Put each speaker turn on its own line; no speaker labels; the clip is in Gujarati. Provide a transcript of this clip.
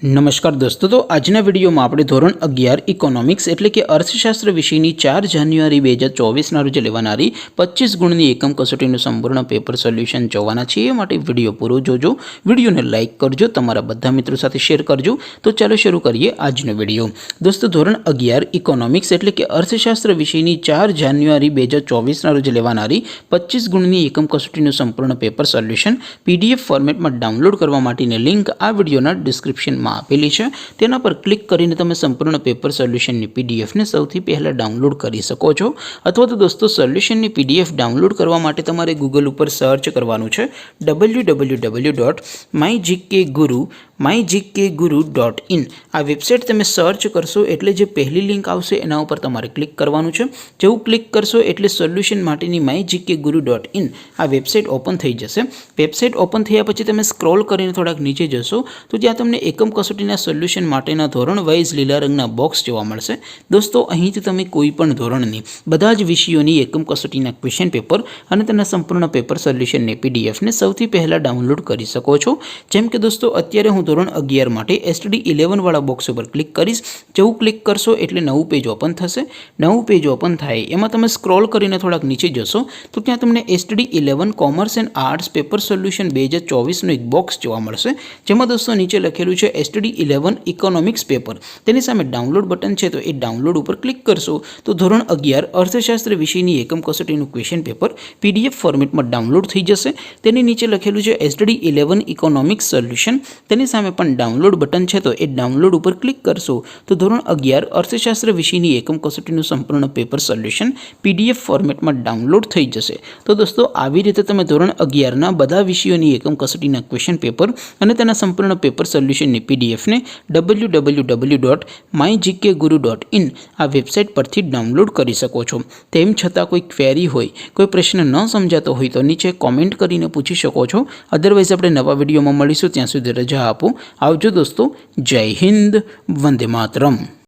नमस्कार दोस्तों, तो आजना विडियो में આપણે ધોરણ 11 ઇકોનોમિક્સ એટલે કે અર્થશાસ્ત્ર વિષયની 4 જાન્યુઆરી 2024 ના રોજ લેવાનારી 25 ગુણની એકમ કસોટીનું સંપૂર્ણ પેપર સોલ્યુશન જોવાના છે। એ માટે વિડિયો પૂરો જોજો, વિડિયોને લાઈક કરજો, તમારા બધા મિત્રો સાથે શેર કરજો। તો ચાલો શરૂ કરીએ આજનો વિડિયો। દોસ્તો, ધોરણ 11 ઇકોનોમિક્સ એટલે કે અર્થશાસ્ત્ર વિષયની 4 જાન્યુઆરી 2024 ના રોજ લેવાનારી 25 ગુણની એકમ કસોટીનું સંપૂર્ણ પેપર સોલ્યુશન પીડીએફ ફોર્મેટમાં ડાઉનલોડ કરવા માટેની લિંક આ વિડિયોના ડિસ્ક્રિપ્શનમાં આપેલી છે। તેના પર ક્લિક કરીને તમે સંપૂર્ણ પેપર સોલ્યુશનની પીડીએફને સૌથી પહેલા ડાઉનલોડ કરી શકો છો। અથવા તો દોસ્તો, સોલ્યુશનની પીડીએફ ડાઉનલોડ કરવા માટે તમારે ગૂગલ ઉપર સર્ચ કરવાનું છે www.mygkguru.in। આ વેબસાઇટ તમે સર્ચ કરશો એટલે જે પહેલી લિંક આવશે એના ઉપર તમારે ક્લિક કરવાનું છે। જેવું ક્લિક કરશો એટલે સોલ્યુશન માટેની mygkguru.in આ વેબસાઇટ ઓપન થઈ જશે। વેબસાઇટ ઓપન થયા પછી તમે સ્ક્રોલ કરીને થોડાક નીચે જશો તો ત્યાં તમને એકમ કસોટીના સોલ્યુશન માટેના ધોરણ વાઇઝ લીલા રંગના બોક્સ જોવા મળશે। દોસ્તો, અહીંથી તમે કોઈ પણ ધોરણની બધા જ વિષયોની એકમ કસોટીના ક્વેશ્ચન પેપર અને તેના સંપૂર્ણ પેપર સોલ્યુશનની પીડીએફને સૌથી પહેલાં ડાઉનલોડ કરી શકો છો। જેમ કે દોસ્તો, અત્યારે હું ધોરણ 11 માટે STD 11 વાળા બોક્સ ઉપર ક્લિક કરીશ। જેવું ક્લિક કરશો એટલે નવું પેજ ઓપન થશે। નવું પેજ ઓપન થાય એમાં તમે સ્ક્રોલ કરીને થોડાક નીચે જશો તો ત્યાં તમને STD 11 commerce and arts paper solution 2024નું એક બોક્સ જોવા મળશે। જેમાં દોસ્તો નીચે લખેલું છે STD 11 ઇકોનોમિક્સ પેપર। તેની સામે ડાઉનલોડ બટન છે, તો એ ડાઉનલોડ ઉપર ક્લિક કરશો તો ધોરણ 11 અર્થશાસ્ત્ર વિષયની એકમ કસોટીનું ક્વેશ્ચન પેપર પીડીએફ ફોર્મેટમાં ડાઉનલોડ થઈ જશે। તેની નીચે લખેલું છે STD 11 ઇકોનોમિક્સ સોલ્યુશન। તેની સામે પણ ડાઉનલોડ બટન છે, તો એ ડાઉનલોડ ઉપર ક્લિક કરશો તો ધોરણ 11 અર્થશાસ્ત્ર વિષયની એકમ કસોટીનું સંપૂર્ણ પેપર સોલ્યુશન પીડીએફ ફોર્મેટમાં ડાઉનલોડ થઈ જશે। તો દોસ્તો, આવી રીતે તમે ધોરણ 11ના બધા વિષયોની એકમ કસોટીના ક્વેશ્ચન પેપર અને તેના સંપૂર્ણ પેપર સોલ્યુશનની પીડીએફને www.mygkguru.in આ વેબસાઇટ પરથી ડાઉનલોડ કરી શકો છો। તેમ છતાં કોઈ ક્વેરી હોય, કોઈ પ્રશ્ન ન સમજાતો હોય તો નીચે કોમેન્ટ કરીને પૂછી શકો છો। અધરવાઇઝ આપણે નવા વિડીયોમાં મળીશું, ત્યાં સુધી રજા આપો। આવજો દોસ્તો, જય હિન્દ, વંદે માતરમ।